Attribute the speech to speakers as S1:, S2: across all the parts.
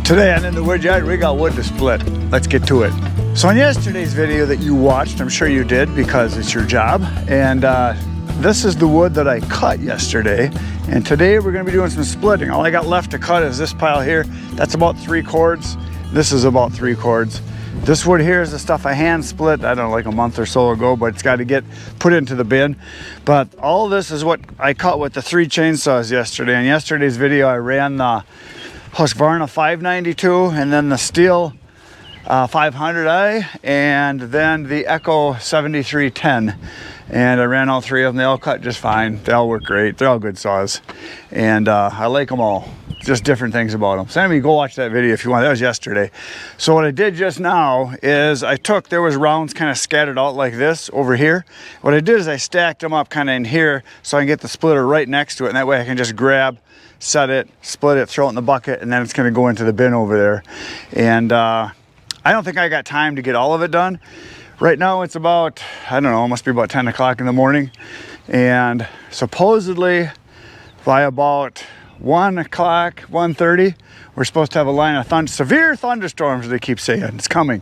S1: Today on In the Wood Yard, we got wood to split. Let's get to it. So in yesterday's video that you watched, I'm sure you did because it's your job, and this is the wood that I cut yesterday, and today we're going to be doing some splitting. All I got left to cut is this pile here. That's about 3 cords. This is about 3 cords. This wood here is the stuff I hand split, I don't know, like a month or so ago, but it's got to get put into the bin. But all this is what I cut with the 3 chainsaws yesterday. In yesterday's video, I ran the Husqvarna 592 and then the Steel 500i and then the Echo 7310, and I ran all 3 of them. They all cut just fine. They all work great. They're all good saws, and I like them all. Just different things about them. So anyway, go watch that video if you want. That was yesterday. So what I did just now is there was rounds kind of scattered out like this over here. What I did is I stacked them up kind of in here so I can get the splitter right next to it, and that way I can just grab, set it, split it, throw it in the bucket, and then it's going to go into the bin over there. And I don't think I got time to get all of it done. Right now it's about, I don't know, it must be about 10 o'clock in the morning. And supposedly by about 1 o'clock, 1:30, we're supposed to have a line of severe thunderstorms, they keep saying. It's coming.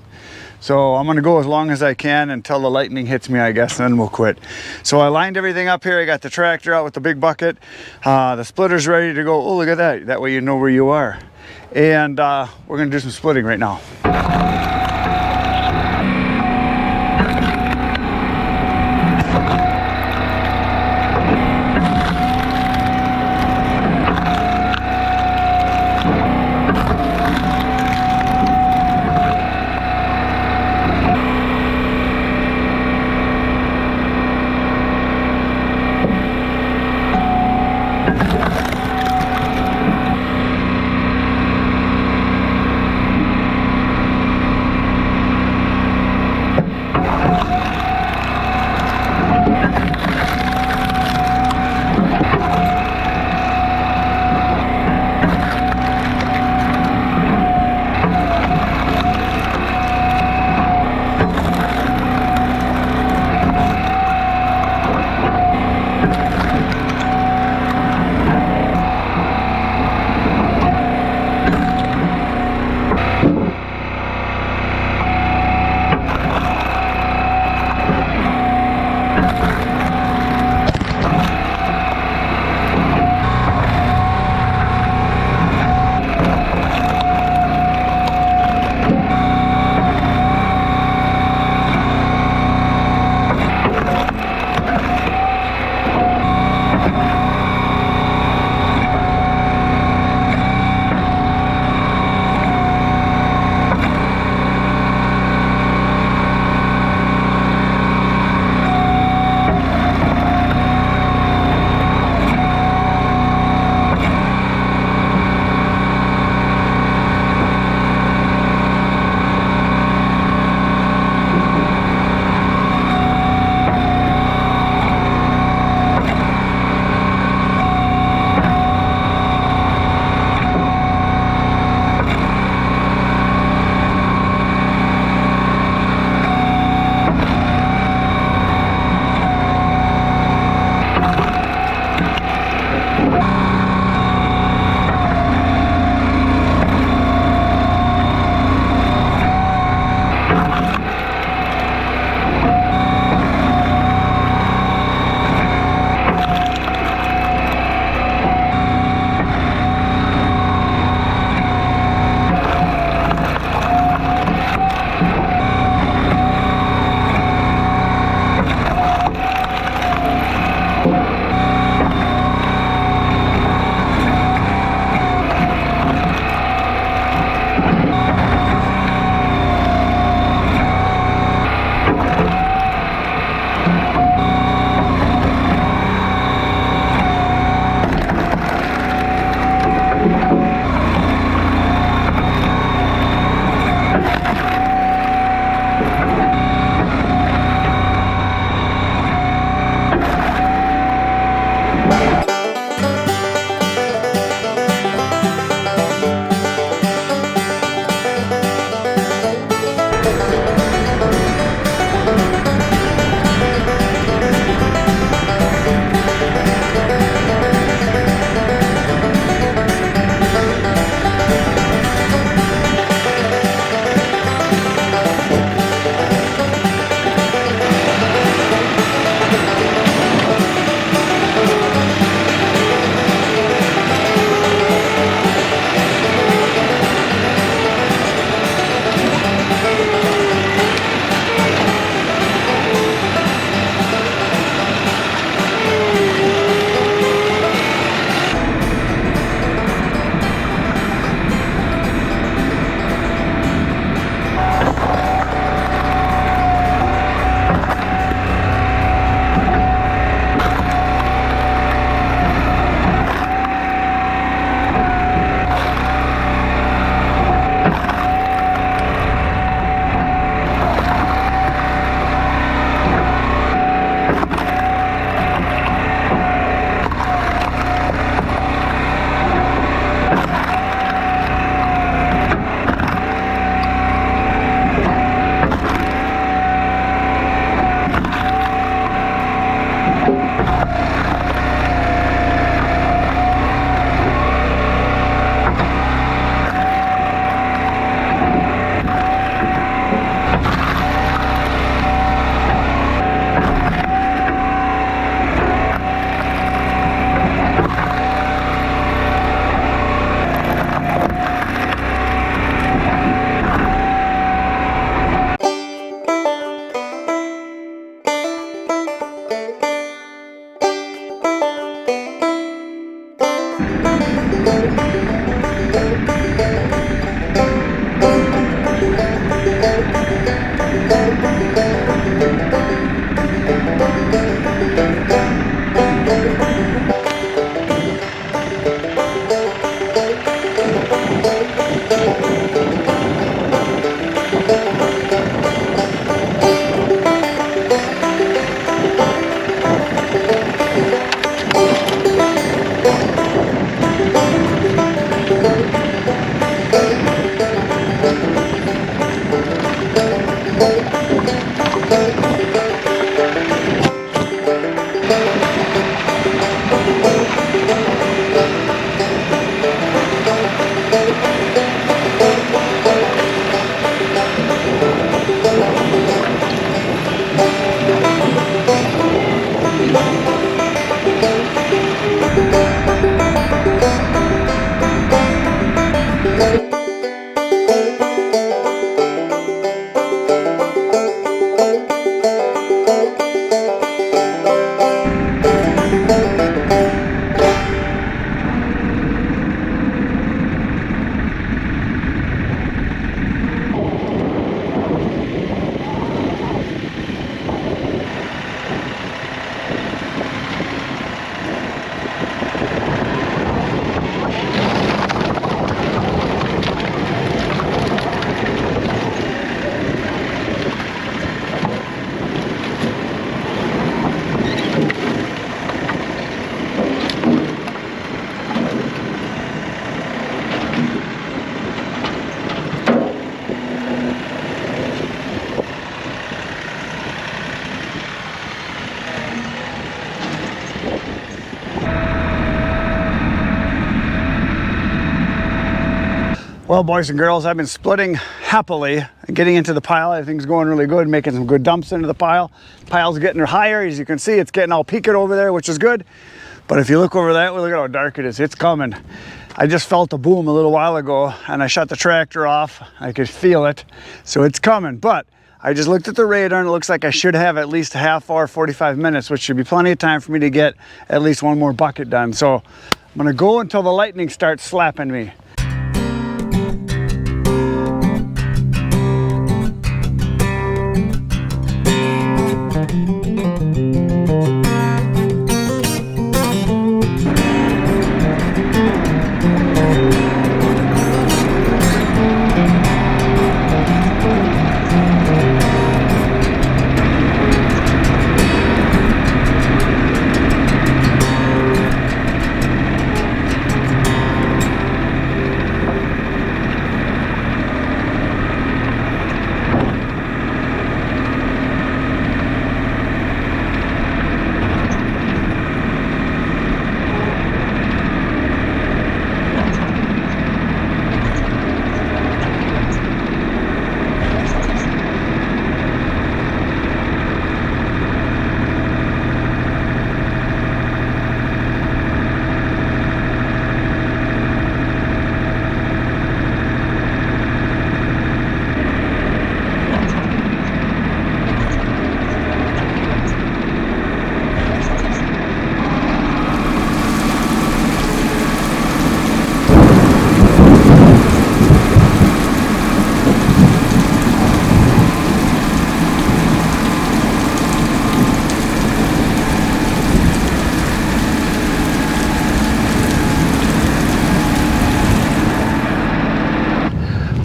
S1: So I'm gonna go as long as I can until the lightning hits me, I guess, and then we'll quit. So I lined everything up here. I got the tractor out with the big bucket. The splitter's ready to go. Oh, look at that. That way you know where you are. And we're gonna do some splitting right now. Well, boys and girls, I've been splitting happily and getting into the pile. Everything's going really good, making some good dumps into the pile. Pile's getting higher. As you can see, it's getting all peaked over there, which is good. But if you look over that way, look at how dark it is. It's coming. I just felt a boom a little while ago and I shut the tractor off. I could feel it. So it's coming. But I just looked at the radar and it looks like I should have at least a half hour, 45 minutes, which should be plenty of time for me to get at least one more bucket done. So I'm gonna go until the lightning starts slapping me.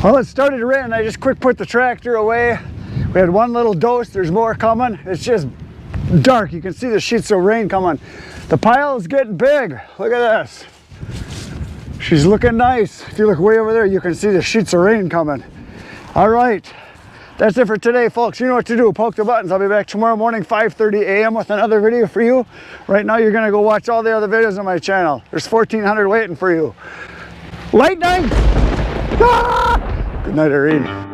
S1: Well, it started to rain and I just quick put the tractor away. We had one little dose, there's more coming. It's just dark, you can see the sheets of rain coming. The pile is getting big, look at this. She's looking nice. If you look way over there, you can see the sheets of rain coming. All right, that's it for today, folks. You know what to do, poke the buttons. I'll be back tomorrow morning, 5:30 a.m. with another video for you. Right now, you're gonna go watch all the other videos on my channel. There's 1,400 waiting for you. Lightning! Ah! Good night, Irene.